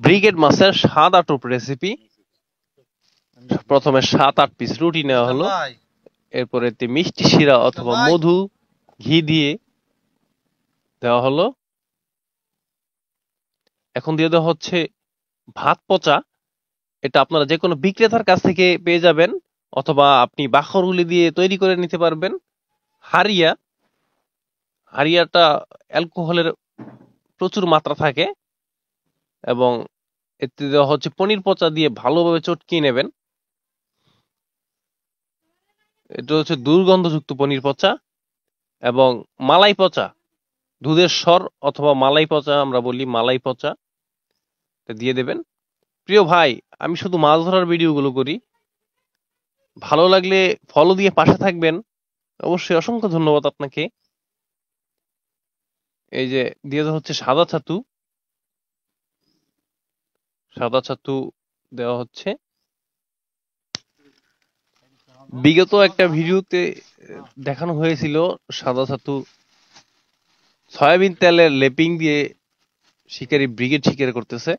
Brigade মাছের স্বাদ আটক রেসিপি। প্রথমে 7-8 পিস রুটি নেওয়া হলো, এরপরে মিষ্টি শিরা অথবা মধু ঘি দিয়ে দেওয়া হলো। এখন দিয়ে দেওয়া হচ্ছে ভাত পচা। এটা আপনারা যে কোনো বিক্রেতার কাছ থেকে পেয়ে যাবেন, অথবা আপনি বাখরগুলি দিয়ে তৈরি করে নিতে পারবেন। হারিয়াটা অ্যালকোহলের প্রচুর মাত্রা থাকে, এবং এতে দেওয়া হচ্ছে পনির পচা দিয়ে ভালোভাবে চটকিয়ে নেবেন। এটা হচ্ছে দুর্গন্ধযুক্ত পনির পচা এবং মালাই পচা, দুধের স্বর অথবা মালাই পচা, আমরা বলি মালাই পচা, দিয়ে দেবেন। প্রিয় ভাই, আমি শুধু মাছ ধরার ভিডিওগুলো করি, ভালো লাগলে ফলো দিয়ে পাশে থাকবেন। অবশ্যই অসংখ্য ধন্যবাদ আপনাকে। এই যে দিয়ে দেওয়া হচ্ছে সাদা ছাতু দেওয়া হচ্ছে। বিগত একটা ভিডিওতে দেখানো হয়েছিল সাদা ছাতু সয়াবিন তেলের লেপিং দিয়ে শিকারি ব্রিগেড শিকার করতেছে।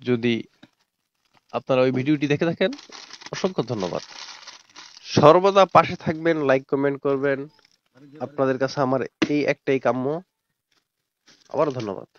যদি আপনারা ওই ভিডিওটি দেখে থাকেন, অসংখ্য ধন্যবাদ। সর্বদা পাশে থাকবেন, লাইক কমেন্ট করবেন। আপনাদের কাছে আমার এই একটাই কাম্য। আবার ধন্যবাদ।